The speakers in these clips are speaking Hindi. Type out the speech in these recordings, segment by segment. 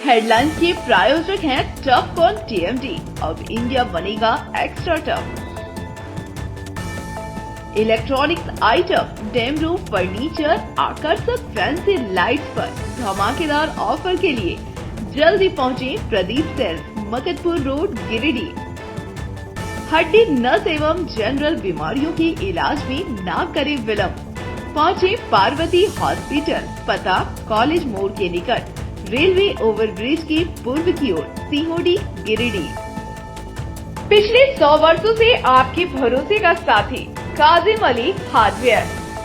हेडलाइंस के प्रायोजक हैं टफकॉन TMT। अब इंडिया बनेगा extra tough. Electronics item, dam roof furniture, आकर्षक फैंसी लाइट्स पर धमाकेदार ऑफर के लिए जल्दी पहुंचे प्रदीप सेल्स, मकतपुर रोड, गिरिडीह। हड्डी, नस एवं जनरल बीमारियों के इलाज में ना करे विलंब। पहुंचे पार्वती हॉस्पिटल, पता कॉलेज मोड़ के निकट, रेलवे ओवरब्रिज के पूर्व की ओर, सीहोडी, गिरिडीह। पिछले 100 वर्षों से आपके भरोसे का साथी काजिम अली हार्डवेयर,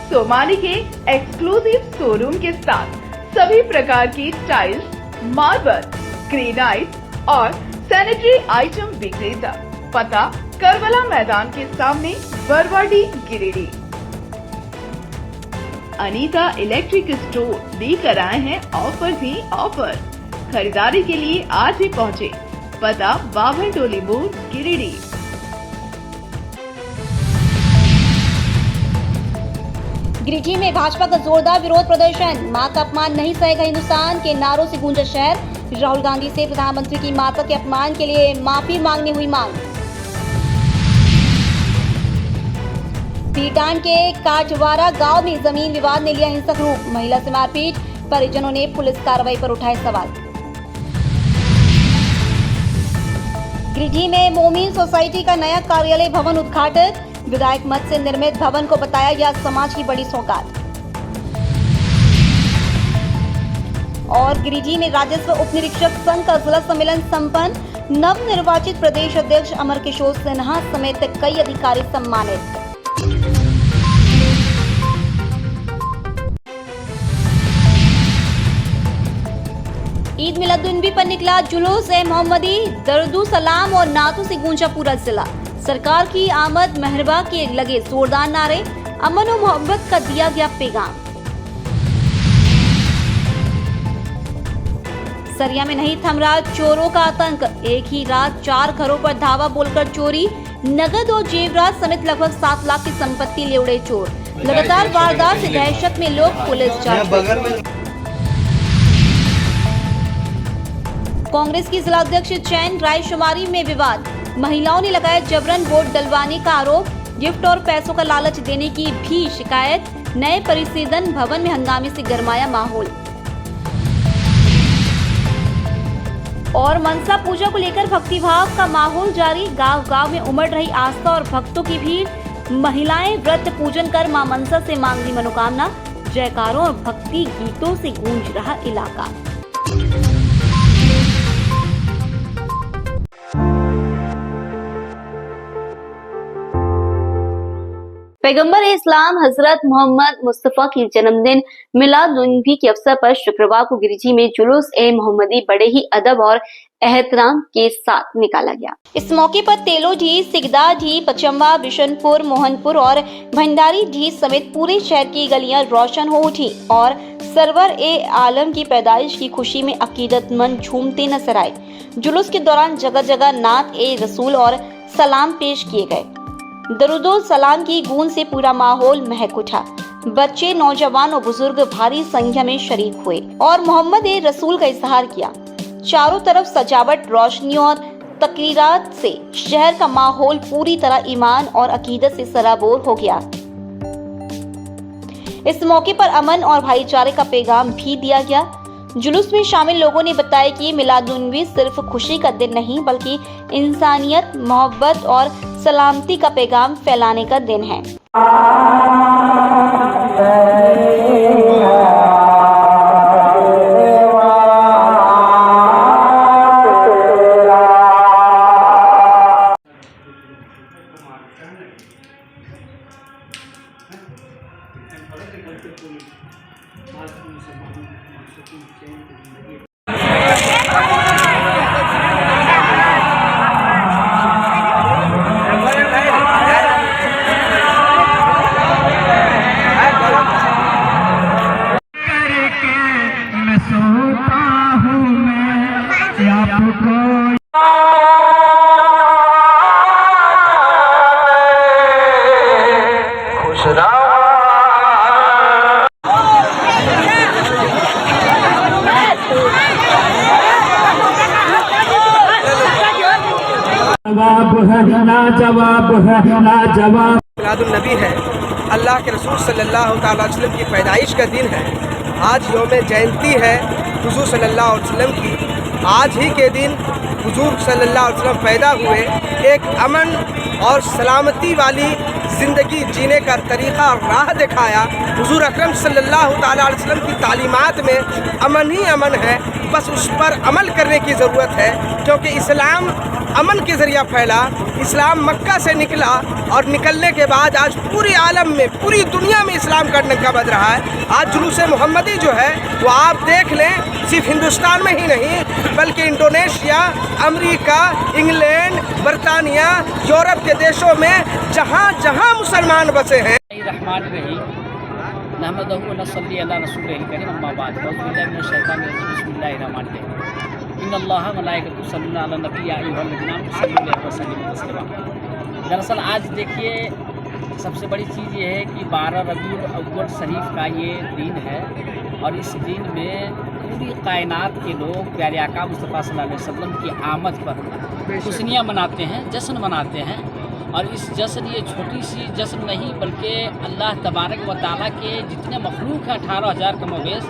सोमानी के एक्सक्लूसिव शोरूम के साथ सभी प्रकार की टाइल्स, मार्बल, ग्रेनाइट और सैनिटरी आइटम विक्रेता। पता करबला मैदान के सामने, बरवाडी, गिरिडीह। अनीता इलेक्ट्रिक स्टोर लेकर आए हैं ऑफर ही ऑफर। खरीदारी के लिए आज ही पहुंचे, पता बाभन टोली मोड़, गिरिडीह। गिरिडीह में भाजपा का जोरदार विरोध प्रदर्शन। मां का अपमान नहीं सहेगा हिंदुस्तान के नारों से गूंजा शहर। राहुल गांधी से प्रधानमंत्री की माता के अपमान के लिए माफी मांगने हुई मांग। पीटान के काटवारा गांव में जमीन विवाद ने लिया हिंसक रूप। महिला से मारपीट, परिजनों ने पुलिस कार्रवाई पर उठाए सवाल। गिरिडीह में मोमीन सोसाइटी का नया कार्यालय भवन उद्घाटित। विधायक मत से निर्मित भवन को बताया गया समाज की बड़ी सौगात। और गिरिडीह में राजस्व उप निरीक्षक संघ का जिला सम्मेलन संपन्न। नव निर्वाचित प्रदेश अध्यक्ष अमर किशोर सिन्हा समेत कई अधिकारी सम्मानित। ईद मिलादुन्नबी पर निकला जुलूस ए मोहम्मदी, दरुदो सलाम और नातों से गूंजा पूरा जिला। सरकार की आमद मेहरबा के लगे जोरदार नारे, अमन और मोहब्बत का दिया गया पैगाम। सरिया में नहीं थम रहा चोरों का आतंक। एक ही रात 4 घरों पर धावा बोलकर चोरी, नगद और जेवरात समेत लगभग 7 लाख की संपत्ति ले उड़े चोर। लगातार वारदात से दहशत में लोग, पुलिस जांच। कांग्रेस की जिलाध्यक्ष चैन रायशुमारी में विवाद। महिलाओं ने लगाया जबरन वोट डलवाने का आरोप। गिफ्ट और पैसों का लालच देने की भी शिकायत। नए परिसीदन भवन में हंगामे से गरमाया माहौल। और मनसा पूजा को लेकर भक्तिभाव का माहौल जारी। गांव-गांव में उमड़ रही आस्था और भक्तों की भीड़। महिलाएं व्रत पूजन कर मां मनसा से मांग ली मनोकामना। जयकारों और भक्ति गीतों से गूंज रहा इलाका। पैगंबर इस्लाम हजरत मोहम्मद मुस्तफा की जन्मदिन मिलाद-उन-नबी के अवसर पर शुक्रवार को गिरिडीह में जुलूस ए मोहम्मदी बड़े ही अदब और एहतराम के साथ निकाला गया। इस मौके पर तेलोडीह, सिगदाडीह, पचम्बा, बिशनपुर, मोहनपुर और भंडारीडीह समेत पूरे शहर की गलियां रोशन हो उठी और सरवर ए आलम की पैदाइश की खुशी में अकीदतमंद झूमते नजर आए। जुलूस के दौरान जगह जगह नात ए रसूल और सलाम पेश किए गए। दरूदो सलाम की गूंज से पूरा माहौल महक उठा। बच्चे, नौजवान और बुजुर्ग भारी संख्या में शरीक हुए और मोहम्मद ए रसूल का इजहार किया। चारों तरफ सजावट, रोशनी और तकरीरात से शहर का माहौल पूरी तरह ईमान और अकीदत से सराबोर हो गया। इस मौके पर अमन और भाईचारे का पैगाम भी दिया गया। जुलूस में शामिल लोगों ने बताया कि मिलाद-उन-नबी सिर्फ खुशी का दिन नहीं बल्कि इंसानियत, मोहब्बत और सलामती का पैगाम फैलाने का दिन है। जवाब है, लाजवाब है, लाजवाब। मिलादुन नबी है, अल्लाह के रसूल सल्लल्लाहु अलैहि वसल्लम की पैदाइश का दिन है। आज यौम जयंती है हुजूर सल्लल्लाहु अलैहि वसल्लम की। आज ही के दिन हुजूर सल्लल्लाहु अलैहि वसल्लम पैदा हुए, एक अमन और सलामती वाली ज़िंदगी जीने का तरीक़ा और राह दिखाया। हुजूर अकरम सल्लल्लाहु अलैहि वसल्लम की तालीमात में अमन ही अमन है, बस उस पर अमल करने की ज़रूरत है, क्योंकि इस्लाम अमन के ज़रिया फैला। इस्लाम मक्का से निकला और निकलने के बाद आज पूरे आलम में, पूरी दुनिया में इस्लाम का डंका बज रहा है। आज जुलूस मोहम्मदी जो है वो आप देख लें, सिर्फ हिंदुस्तान में ही नहीं बल्कि इंडोनेशिया, अमेरिका, इंग्लैंड, बरतानिया, यूरोप के देशों में जहाँ जहाँ मुसलमान बसे हैं। दरअसल आज देखिए सबसे बड़ी चीज़ ये है कि 12 रबीउल अव्वल शरीफ का ये दिन है और इस दिन में पूरी कायनात के लोग प्यारे आका मुस्तफ़ा सल्लल्लाहु अलैहि वसल्लम की आमद पर खुशियाँ मनाते हैं, जश्न मनाते हैं। और इस जश्न, ये छोटी सी जश्न नहीं बल्कि अल्लाह तबारक व तआला के जितने मखलूक हैं 18,000 का मवेश,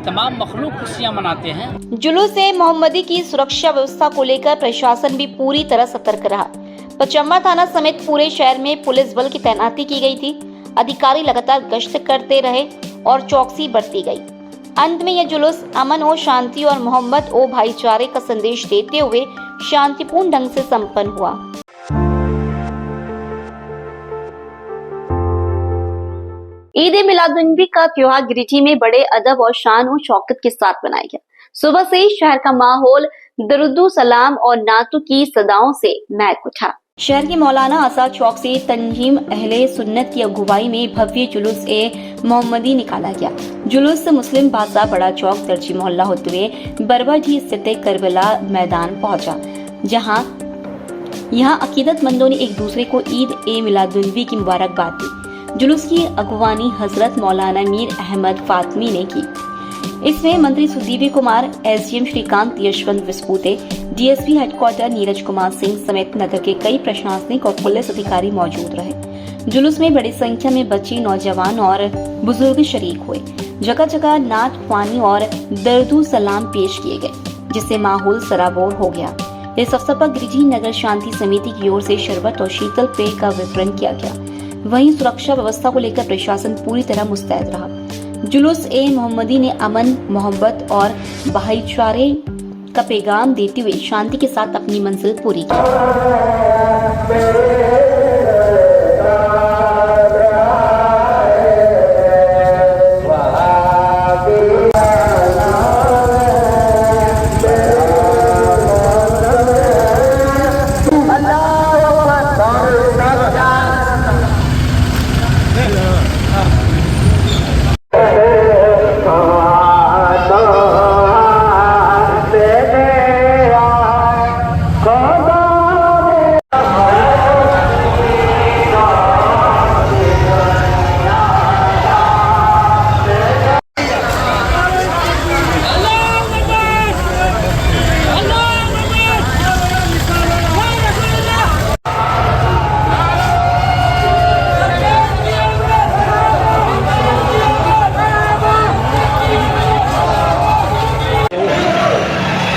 तमाम मखलूक खुशियाँ मनाते हैं। जुलूस मोहम्मदी की सुरक्षा व्यवस्था को लेकर प्रशासन भी पूरी तरह सतर्क रहा। पचम्मा थाना समेत पूरे शहर में पुलिस बल की तैनाती की गई थी। अधिकारी लगातार गश्त करते रहे और चौकसी बरती गई। अंत में यह जुलूस अमन और शांति और मोहम्मद और भाईचारे का संदेश देते हुए शांतिपूर्ण ढंग से संपन्न हुआ। ईद ए मिलादुन्नबी का त्योहार गिरिडीह में बड़े अदब और शान और शौकत के साथ मनाया गया। सुबह से ही शहर का माहौल दरुदो सलाम और नातों की सदाओं से महक उठा। शहर के मौलाना आजाद चौक से तंजीम अहले सुन्नत की अगुवाई में भव्य जुलूस ए मोहम्मदी निकाला गया। जुलूस मुस्लिम बाजार बड़ा चौक दर्जी मोहल्ला होते हुए बरवाजी स्थित करबला मैदान पहुंचा, जहां यहाँ अकीदतमंदों ने एक दूसरे को ईद ए मिलादुन्नबी की मुबारकबाद दी। जुलूस की अगवानी हजरत मौलाना मीर अहमद फातमी ने की। इसमें मंत्री Sudivi Kumar, SDM Shrikant Yashwant Vispute, DSP headquarter Neeraj Kumar Singh समेत नगर के कई प्रशासनिक और पुलिस अधिकारी मौजूद रहे। जुलूस में बड़ी संख्या में बच्चे, नौजवान और बुजुर्ग शरीक हुए। जगह जगह नात ख्वानी और दर्दू सलाम पेश किए गए, जिससे माहौल सराबोर हो गया। इस अवसर पर गिरिडीह नगर शांति समिति की ओर से शरबत और शीतल पेय का वितरण किया गया। वहीं सुरक्षा व्यवस्था को लेकर प्रशासन पूरी तरह मुस्तैद रहा। जुलूस ए मोहम्मदी ने अमन, मोहब्बत और भाईचारे का पैगाम देते हुए शांति के साथ अपनी मंजिल पूरी की।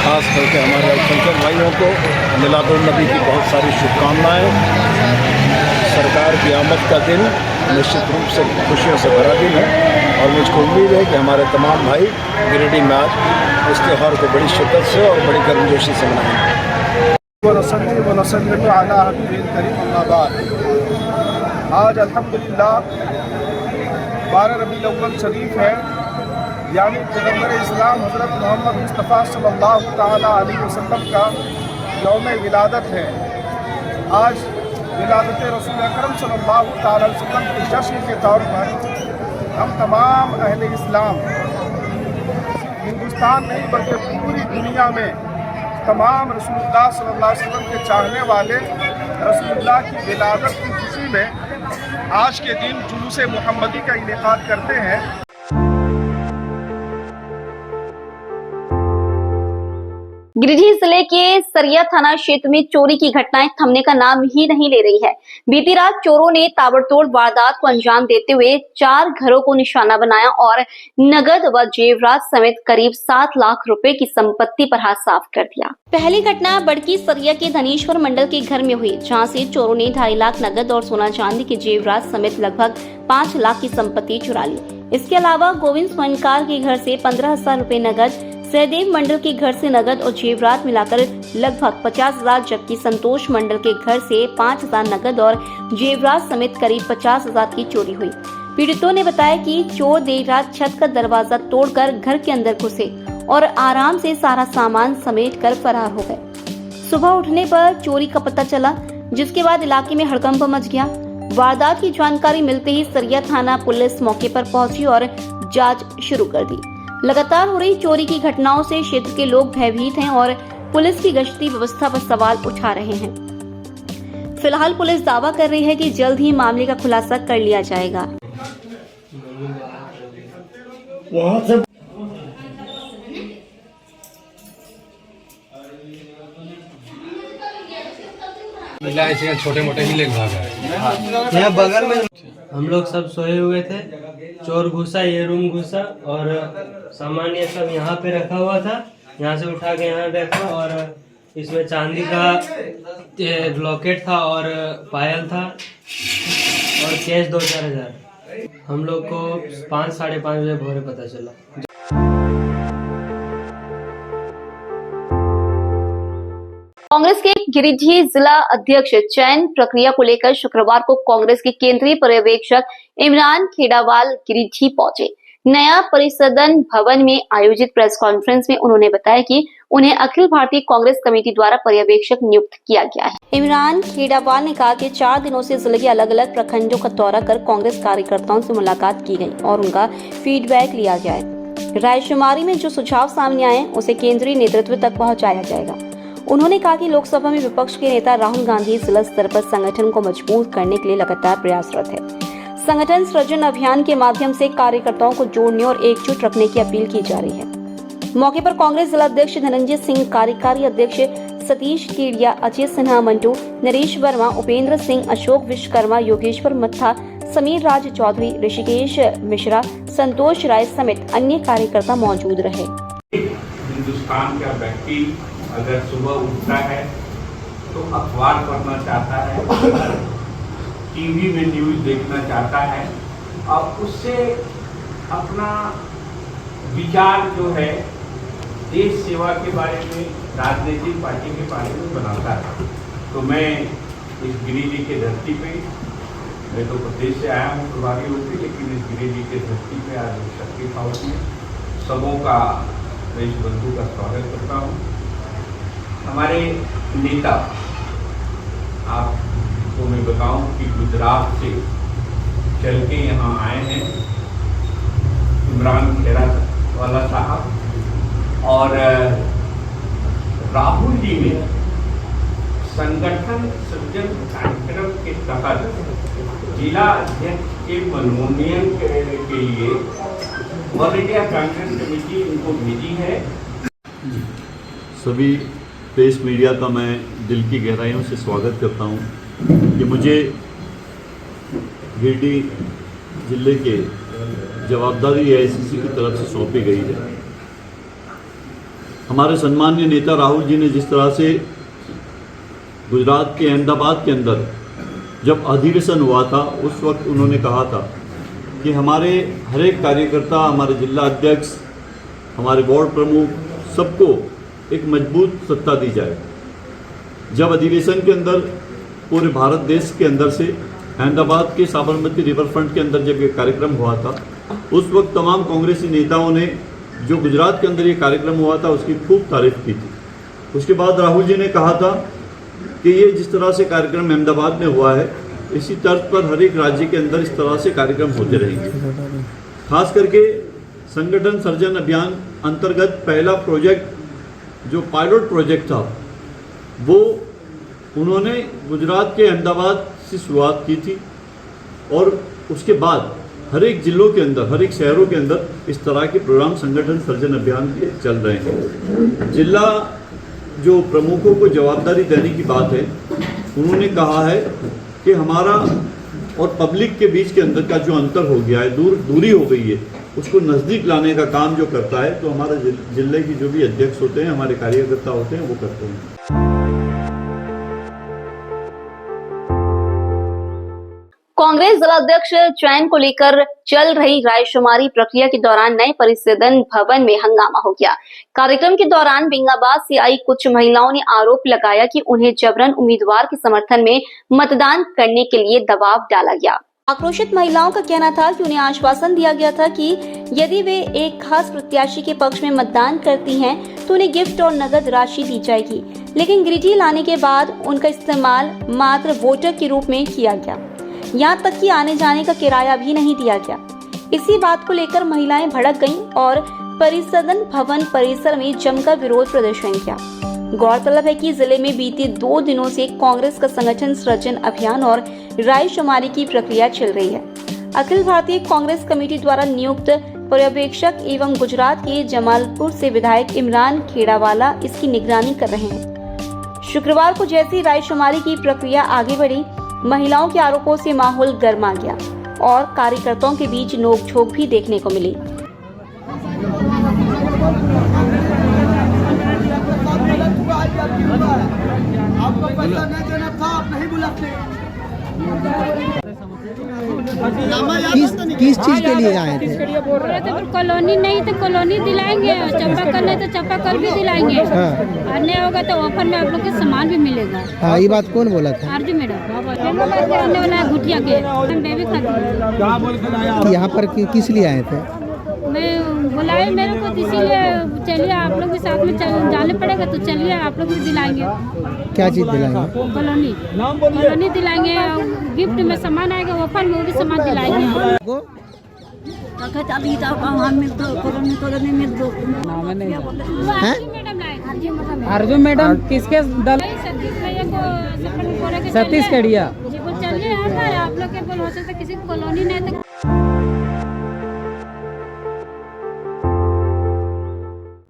खास करके हमारे अल्पसंख्यक भाइयों को मिलादुन्नबी की बहुत सारी शुभकामनाएं। सरकार की आमद का दिन निश्चित रूप से खुशियों से भरा दिन है और मुझको उम्मीद है कि हमारे तमाम भाई गिरिडीह में आज इस त्यौहार को बड़ी शिद्दत से और बड़ी गर्मजोशी से मनाएंगे। आज अल्हम्दुलिल्लाह 12 रबीउल अव्वल शरीफ है, यानी पैगंबर इस्लाम हज़रत मोहम्मद मुस्तफ़ा सल्लल्लाहु ताला अलैहि वसल्लम का यौम विलादत है। आज विलादत रसूल अकरम सल्लल्लाहु ताला अलैहि वसल्लम के जश्न के तौर पर हम तमाम अहले इस्लाम, हिंदुस्तान नहीं बल्कि पूरी दुनिया में तमाम रसूलुल्लाह सल्लल्लाहु अलैहि वसल्लम के चाहने वाले रसूलुल्लाह की विलादत की खुशी में आज के दिन जुलूस मोहम्मदी का इनेकाद करते हैं। गिरिडीह जिले के सरिया थाना क्षेत्र में चोरी की घटनाएं थमने का नाम ही नहीं ले रही है। बीती रात चोरों ने ताबड़तोड़ वारदात को अंजाम देते हुए 4 घरों को निशाना बनाया और नगद व जेवरात समेत करीब 7 लाख रुपए की संपत्ति पर हाथ साफ कर दिया। पहली घटना बड़की सरिया के धनेश्वर मंडल के घर में हुई, जहां से चोरों ने 2.5 लाख नगद और सोना चांदी के जेवरात समेत लगभग 5 लाख की संपत्ति चुरा ली। इसके अलावा गोविंद स्वर्णकार के घर से 15,000 रुपए नगद, सहदेव मंडल के घर से नगद और जेवरात मिलाकर लगभग 50,000, जबकि संतोष मंडल के घर से 5,000 नगद और जेवरात समेत करीब 50,000 की चोरी हुई। पीड़ितों ने बताया कि चोर देर रात छत का दरवाजा तोड़कर घर के अंदर घुसे और आराम से सारा सामान समेट कर फरार हो गए। सुबह उठने पर चोरी का पता चला, जिसके बाद इलाके में हड़कंप मच गया। वारदात की जानकारी मिलते ही सरिया थाना पुलिस मौके पर पहुंची और जांच शुरू कर दी। लगातार हो रही चोरी की घटनाओं से क्षेत्र के लोग भयभीत हैं और पुलिस की गश्ती व्यवस्था पर सवाल उठा रहे हैं। फिलहाल पुलिस दावा कर रही है कि जल्द ही मामले का खुलासा कर लिया जाएगा। छोटे मोटे ही लेके भागा है। यहाँ बगल में हम लोग सब सोए हुए थे, चोर घुसा, ये रूम घुसा और सामान ये सब यहाँ पे रखा हुआ था। यहाँ से उठा के यहाँ रखा और इसमें चांदी का लॉकेट था और पायल था और कैश 2-4 हज़ार। हम लोग को 5-5:30 बजे भोरे पता चला। कांग्रेस के गिरिडीह जिला अध्यक्ष चयन प्रक्रिया को लेकर शुक्रवार को कांग्रेस के केंद्रीय पर्यवेक्षक इमरान खेड़ावाल गिरिडीह पहुंचे। नया परिसदन भवन में आयोजित प्रेस कॉन्फ्रेंस में उन्होंने बताया कि उन्हें अखिल भारतीय कांग्रेस कमेटी द्वारा पर्यवेक्षक नियुक्त किया गया है। इमरान खेड़ावाल ने कहा कि 4 दिनों से जिले के अलग अलग प्रखंडों का दौरा कर कांग्रेस कार्यकर्ताओं से मुलाकात की गई और उनका फीडबैक लिया गया है। रायशुमारी में जो सुझाव सामने आए उसे केंद्रीय नेतृत्व तक पहुँचाया जाएगा। उन्होंने कहा कि लोकसभा में विपक्ष के नेता राहुल गांधी जिला स्तर पर संगठन को मजबूत करने के लिए लगातार प्रयासरत है। संगठन सृजन अभियान के माध्यम से कार्यकर्ताओं को जोड़ने और एकजुट रखने की अपील की जा रही है। मौके पर कांग्रेस जिला अध्यक्ष धनंजय सिंह, कार्यकारी अध्यक्ष सतीश केडिया, अजय सिन्हा मंटू, नरेश वर्मा, उपेंद्र सिंह, अशोक विश्वकर्मा, योगेश्वर मत्था, समीर राज चौधरी, ऋषिकेश मिश्रा, संतोष राय समेत अन्य कार्यकर्ता मौजूद रहे। हिंदुस्तान का व्यक्ति अगर सुबह उठता है तो अखबार पढ़ना चाहता है, टीवी में न्यूज़ देखना चाहता है और उससे अपना विचार जो है देश सेवा के बारे में, राजनीतिक पार्टी के बारे में बनाता है। तो मैं इस गिरिडीह की धरती पे, मैं तो प्रदेश से आया हूँ प्रभारी होकर, लेकिन इस गिरिडीह की धरती पे आज शक्ति हाउस में सबों का, मैं इस बंधु का स्वागत करता हूँ। हमारे नेता, आपको मैं बताऊं कि गुजरात से चल के यहाँ आए हैं इमरान खेड़ावाला साहब, और राहुल जी ने संगठन सृजन कार्यक्रम के तहत जिला अध्यक्ष के मनोनयन के लिए ऑल इंडिया कांग्रेस कमेटी इनको भेजी है। सभी प्रेस मीडिया का मैं दिल की गहराइयों से स्वागत करता हूं कि मुझे गिरिडीह जिले के जवाबदारी एआईसीसी की तरफ से सौंपी गई है। हमारे सम्मानीय नेता राहुल जी ने जिस तरह से गुजरात के अहमदाबाद के अंदर जब अधिवेशन हुआ था, उस वक्त उन्होंने कहा था कि हमारे हर एक कार्यकर्ता, हमारे जिला अध्यक्ष, हमारे वार्ड प्रमुख, सबको एक मजबूत सत्ता दी जाए। जब अधिवेशन के अंदर पूरे भारत देश के अंदर से अहमदाबाद के साबरमती रिवर फ्रंट के अंदर जब ये कार्यक्रम हुआ था, उस वक्त तमाम कांग्रेसी नेताओं ने जो गुजरात के अंदर ये कार्यक्रम हुआ था उसकी खूब तारीफ की थी। उसके बाद राहुल जी ने कहा था कि ये जिस तरह से कार्यक्रम अहमदाबाद में हुआ है, इसी तर्ज पर हर एक राज्य के अंदर इस तरह से कार्यक्रम होते रहेंगे। खास करके संगठन सर्जन अभियान अंतर्गत पहला प्रोजेक्ट जो पायलट प्रोजेक्ट था वो उन्होंने गुजरात के अहमदाबाद से शुरुआत की थी और उसके बाद हर एक जिलों के अंदर, हर एक शहरों के अंदर इस तरह के प्रोग्राम संगठन सर्जन अभियान के चल रहे हैं। जिला जो प्रमुखों को जवाबदारी देने की बात है, उन्होंने कहा है कि हमारा और पब्लिक के बीच के अंदर का जो अंतर हो गया है, दूरी हो गई है, उसको नज़दीक लाने का काम जो करता है, तो हमारे जिले की जो भी अध्यक्ष होते हैं, हमारे कार्यकर्ता होते हैं, वो करते हैं। कांग्रेस जिलाध्यक्ष चयन को लेकर चल रही रायशुमारी प्रक्रिया के दौरान नए परिसदन भवन में हंगामा हो गया। कार्यक्रम के दौरान बेंगाबाद से आई कुछ महिलाओं ने आरोप लगाया कि उन्हें जबरन उम्मीदवार के समर्थन में मतदान करने के लिए दबाव डाला गया। आक्रोशित महिलाओं का कहना था कि उन्हें आश्वासन दिया गया था कि यदि वे एक खास प्रत्याशी के पक्ष में मतदान करती हैं तो उन्हें गिफ्ट और नगद राशि दी जाएगी, लेकिन गिरिडीह लाने के बाद उनका इस्तेमाल मात्र वोटर के रूप में किया गया। यहाँ तक कि आने जाने का किराया भी नहीं दिया गया। इसी बात को लेकर महिलाएं भड़क गईं और परिसदन भवन परिसर में जमकर विरोध प्रदर्शन किया। गौरतलब है कि जिले में बीते 2 दिनों से कांग्रेस का संगठन सृजन अभियान और रायशुमारी की प्रक्रिया चल रही है। अखिल भारतीय कांग्रेस कमेटी द्वारा नियुक्त पर्यवेक्षक एवं गुजरात के जमालपुर से विधायक इमरान खेड़ावाला इसकी निगरानी कर रहे हैं। शुक्रवार को जैसी रायशुमारी की प्रक्रिया आगे बढ़ी, महिलाओं के आरोपों से माहौल गर्मा गया और कार्यकर्ताओं के बीच नोकझोंक भी देखने को मिली। आपको पैसा नहीं देना था, आप नहीं बुलाते। किस चीज के लिए आए थे? बोल रहे थे कॉलोनी नहीं तो कॉलोनी दिलाएंगे, चापाकल नहीं तो चापाकल भी दिलाएंगे। और नहीं होगा तो ऑफर में आप लोग के सामान भी मिलेगा। हाँ, ये बात कौन बोला था? अर्जुन मैडम रहने वाला है घुटिया के, हम बेबी खाते। यहाँ पर किस लिए आए थे? मैं बुलाए मेरे को, इसीलिए चलिए आप लोग के साथ में जाने पड़ेगा, तो चलिए आप लोग भी दिलाएंगे। क्या चीज दिलाएंगे? कॉलोनी दिलाएंगे, गिफ्ट में सामान आएगा, ऑफर में वो भी सामान दिलाएंगे। अर्जुन मैडम किसके दल? सतीश कड़िया। चलिए आप लोग के बोल हो सकता किसी कॉलोनी नहीं तो।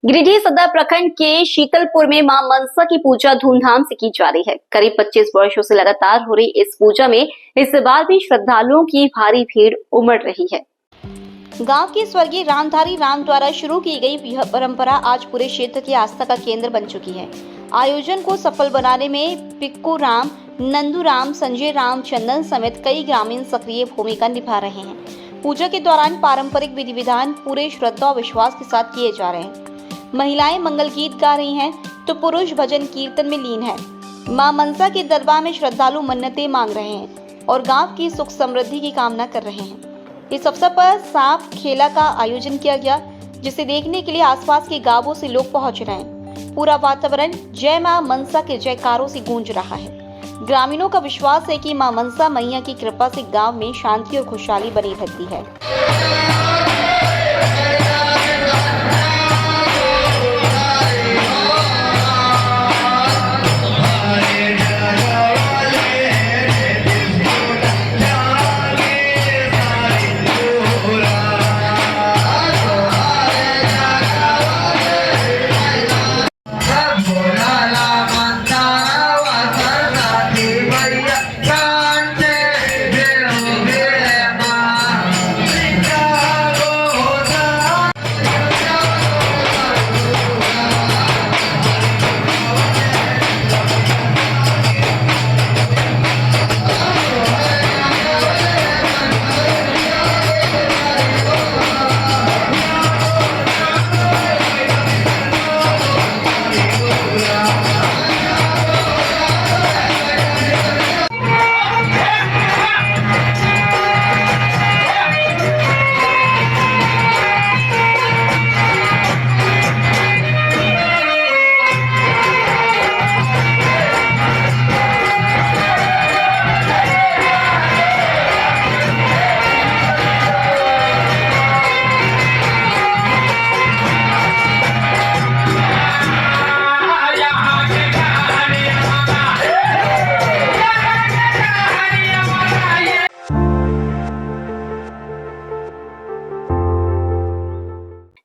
गिरिडीह सदर प्रखंड के शीतलपुर में मां मनसा की पूजा धूमधाम से की जा रही है। करीब 25 वर्षों से लगातार हो रही इस पूजा में इस बार भी श्रद्धालुओं की भारी भीड़ उमड़ रही है। गांव के स्वर्गीय रामधारी राम द्वारा शुरू की गई यह परंपरा आज पूरे क्षेत्र की आस्था का केंद्र बन चुकी है। आयोजन को सफल बनाने में पिक्कू राम, नंदू राम, संजय राम, चंदन समेत कई ग्रामीण सक्रिय भूमिका निभा रहे हैं। पूजा के दौरान पारंपरिक विधि विधान पूरे श्रद्धा और विश्वास के साथ किए जा रहे हैं। महिलाएं मंगल गीत गा रही हैं तो पुरुष भजन कीर्तन में लीन हैं। मां मनसा के दरबार में श्रद्धालु मन्नतें मांग रहे हैं और गांव की सुख समृद्धि की कामना कर रहे हैं। इस अवसर पर सांप खेला का आयोजन किया गया, जिसे देखने के लिए आसपास के गांवों से लोग पहुंच रहे हैं। पूरा वातावरण जय मां मनसा के जयकारों से गूंज रहा है। ग्रामीणों का विश्वास है कि मां मनसा मैया की कृपा से गांव में शांति और खुशहाली बनी रहती है।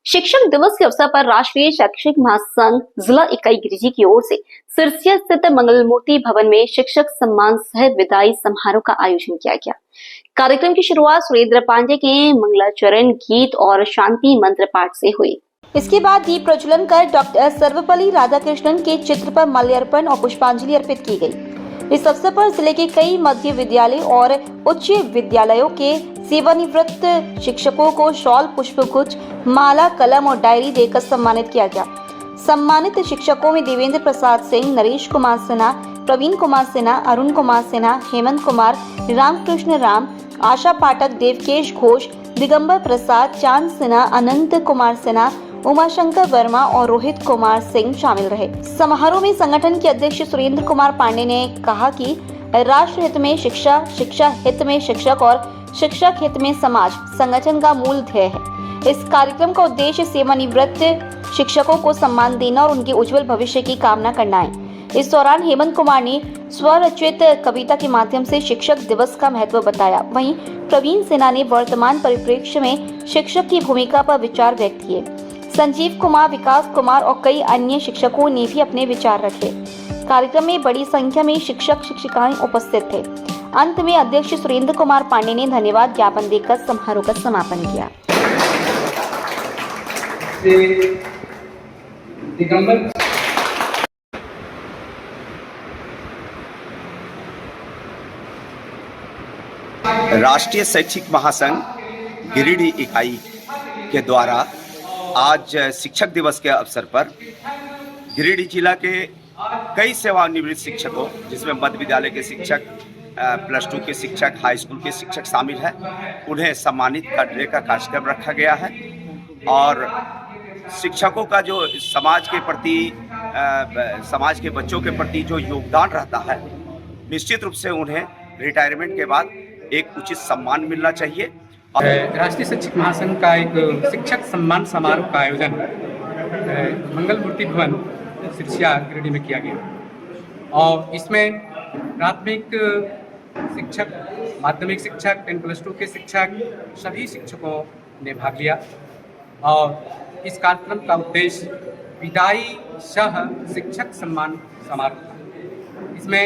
शिक्षक दिवस के अवसर पर राष्ट्रीय शैक्षिक महासंघ जिला इकाई गिरिजी की ओर से सिरसिया स्थित मंगल मूर्ति भवन में शिक्षक सम्मान सह विदाई समारोह का आयोजन किया गया। कार्यक्रम की शुरुआत सुरेंद्र पांडे के मंगलाचरण गीत और शांति मंत्र पाठ से हुई। इसके बाद दीप प्रज्वलन कर डॉक्टर सर्वपल्ली राधाकृष्णन के चित्र पर माल्यार्पण और पुष्पांजलि अर्पित की गई। इस अवसर पर जिले के कई मध्य विद्यालय और उच्च विद्यालयों के सेवानिवृत्त शिक्षकों को शॉल, पुष्पगुच्छ, माला, कलम और डायरी देकर सम्मानित किया गया। सम्मानित शिक्षकों में देवेंद्र प्रसाद सिंह, नरेश कुमार सिन्हा, प्रवीण कुमार सिन्हा, अरुण कुमार सिन्हा, हेमंत कुमार, रामकृष्ण राम, आशा पाठक, देवकेश घोष, दिगंबर प्रसाद, चांद सिन्हा, अनंत कुमार सिन्हा, उमाशंकर वर्मा और रोहित कुमार सिंह शामिल रहे। समारोह में संगठन के अध्यक्ष सुरेंद्र कुमार पांडे ने कहा कि राष्ट्र हित में शिक्षा, शिक्षा हित में शिक्षक और शिक्षक हित में समाज संगठन का मूल ध्येय है। इस कार्यक्रम का उद्देश्य सेवानिवृत्त शिक्षकों को सम्मान देना और उनके उज्जवल भविष्य की कामना करना है। इस दौरान हेमंत कुमार ने स्वरचित कविता के माध्यम से शिक्षक दिवस का महत्व बताया। वहीं प्रवीण सिन्हा ने वर्तमान परिप्रेक्ष्य में शिक्षक की भूमिका पर विचार व्यक्त किए। संजीव कुमार, विकास कुमार और कई अन्य शिक्षकों ने भी अपने विचार रखे। कार्यक्रम में बड़ी संख्या में शिक्षक शिक्षिकाएं उपस्थित थे। अंत में अध्यक्ष सुरेंद्र कुमार पांडे ने धन्यवाद ज्ञापन देकर समारोह का समापन किया। राष्ट्रीय शैक्षिक महासंघ गिरिडीह इकाई के द्वारा आज शिक्षक दिवस के अवसर पर गिरिडीह जिला के कई सेवानिवृत्त शिक्षकों, जिसमें मध्य विद्यालय के शिक्षक, +2 के शिक्षक, हाई स्कूल के शिक्षक शामिल हैं, उन्हें सम्मानित करने का कार्यक्रम रखा गया है। और शिक्षकों का जो समाज के प्रति, समाज के बच्चों के प्रति जो योगदान रहता है, निश्चित रूप से उन्हें रिटायरमेंट के बाद एक उचित सम्मान मिलना चाहिए। राष्ट्रीय शैक्षिक महासंघ का एक शिक्षक सम्मान समारोह का आयोजन मंगल मूर्ति भवन सिरसिया गिरिडीह में किया गया और इसमें प्राथमिक शिक्षक, माध्यमिक शिक्षक, 10+2 के शिक्षक, सभी शिक्षकों ने भाग लिया। और इस कार्यक्रम का उद्देश्य विदाई सह शिक्षक सम्मान समारोह था। इसमें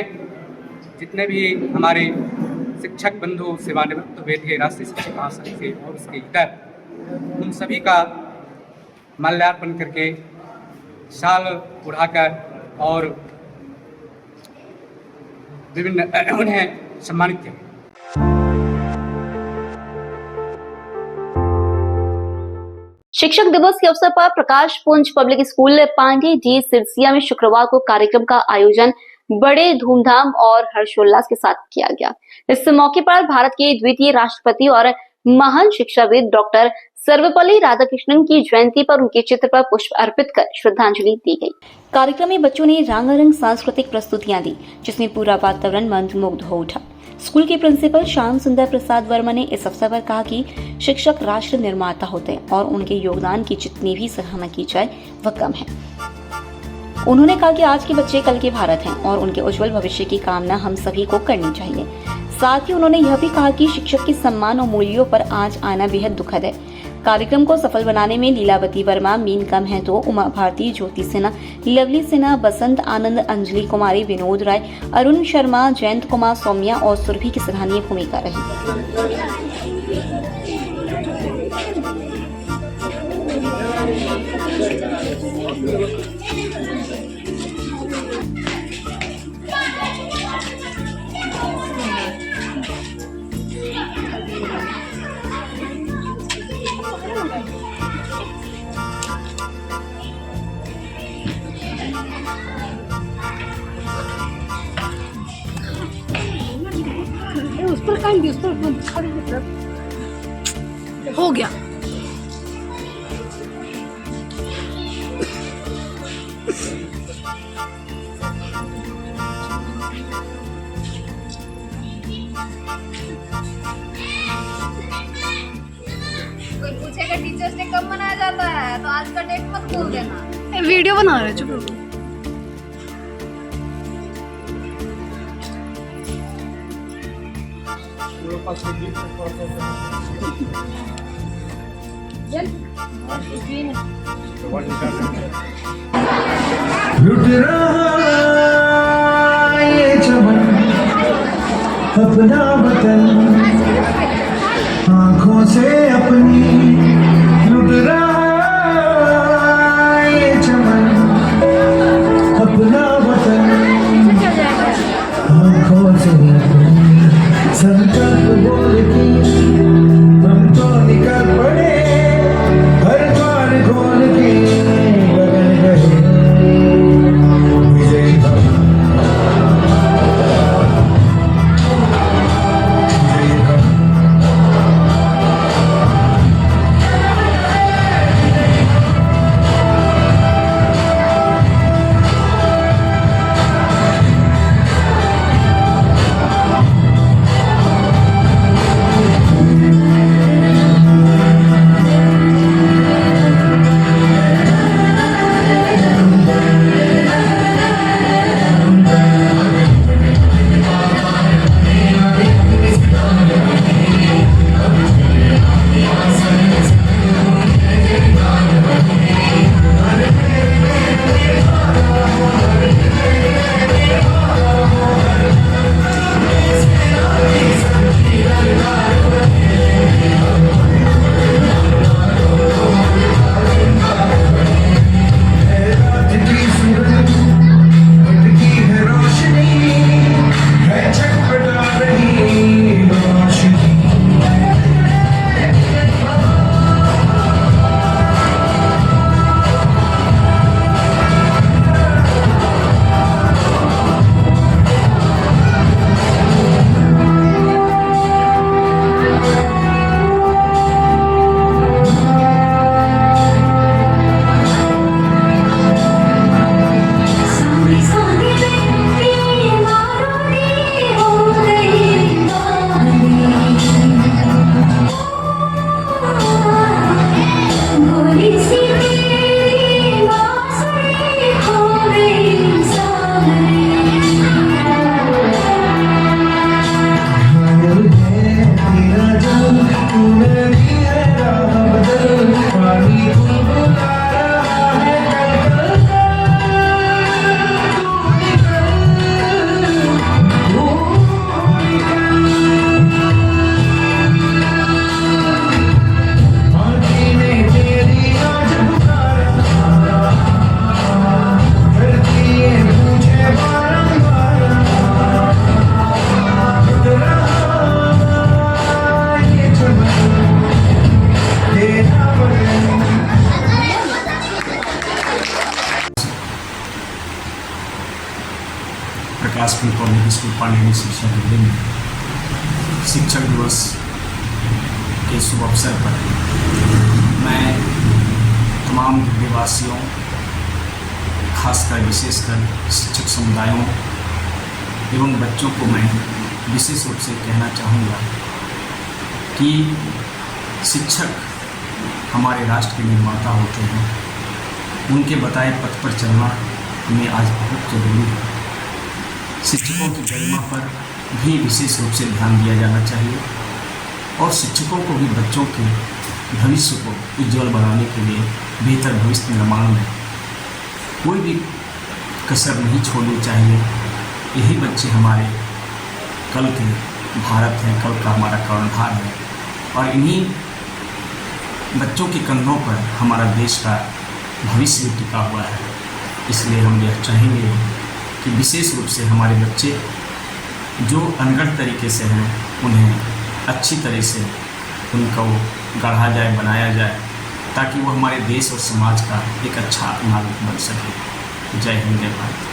जितने भी हमारे शिक्षक बंधु सेवानिवृत्त हुए थे राष्ट्रीय शिक्षक महासंघ से और उसके इतर, उन सभी का माल्यार्पण करके, शाल उड़ाकर और विभिन्न उन्हें सम्मानित किया। शिक्षक दिवस के अवसर पर Prakash Punj public school Pandey D Sirsiya में शुक्रवार को कार्यक्रम का आयोजन बड़े धूमधाम और हर्षोल्लास के साथ किया गया। इस मौके पर भारत के द्वितीय राष्ट्रपति और महान शिक्षाविद डॉक्टर सर्वपल्ली राधाकृष्णन की जयंती पर उनके चित्र पर पुष्प अर्पित कर श्रद्धांजलि दी गई। कार्यक्रम में बच्चों ने रंगारंग सांस्कृतिक प्रस्तुतियां दी, जिसमें पूरा वातावरण मंत्रमुग्ध हो उठा। स्कूल के प्रिंसिपल श्याम सुंदर प्रसाद वर्मा ने इस अवसर पर कहा कि शिक्षक राष्ट्र निर्माता होते हैं और उनके योगदान की जितनी भी सराहना की जाए वह कम है। उन्होंने कहा कि आज के बच्चे कल के भारत हैं और उनके उज्जवल भविष्य की कामना हम सभी को करनी चाहिए। साथ ही उन्होंने यह भी कहा कि शिक्षक के सम्मान और मूल्यों पर आज आना बेहद दुखद है। कार्यक्रम को सफल बनाने में लीलावती वर्मा, मीनका महतो, उमा भारती, ज्योति सिन्हा, लवली सिन्हा, बसंत आनंद, अंजलि कुमारी, विनोद राय, अरुण शर्मा, जयंत कुमार, सौम्या और सुरभि की सराहनीय भूमिका रही। हो गया। कोई पूछेगा टीचर्स डे कब मनाया जाता है तो आज का डेट मत बोल देना। वीडियो बना रहे, चुप रहो। लुट रहा ये चमन अपना वतन आँखों से अपनी लुट रहा ये चमन अपना वतन आँखों से अपनी संकल्प बोल के हम तो निकल पड़े हर द्वार खोल के बदल गए विजय भव विजय भव प्रकाशपुर पब्लिक स्कूल पांडेय शिक्षा केंद्र में शिक्षक दिवस के शुभ अवसर पर मैं तमाम निवासियों, खासकर विशेषकर शिक्षक समुदायों एवं बच्चों को मैं विशेष रूप से कहना चाहूँगा कि शिक्षक हमारे राष्ट्र के निर्माता होते हैं। उनके बताए पथ पर चलना हमें आज बहुत जरूरी है। शिक्षकों की गरिमा पर भी विशेष रूप से ध्यान दिया जाना चाहिए और शिक्षकों को भी बच्चों के भविष्य को उज्जवल बनाने के लिए बेहतर भविष्य निर्माण में कोई भी कसर नहीं छोड़नी चाहिए। यही बच्चे हमारे कल के भारत हैं, कल का हमारा कर्णधार है और इन्हीं बच्चों के कंधों पर हमारा देश का भविष्य भी टिका हुआ है। इसलिए हम यह चाहेंगे कि विशेष रूप से हमारे बच्चे जो अनगढ़ तरीके से हैं उन्हें अच्छी तरह से उनको गढ़ा जाए, बनाया जाए, ताकि वो हमारे देश और समाज का एक अच्छा नागरिक बन सके। जय हिंद, जय भारत।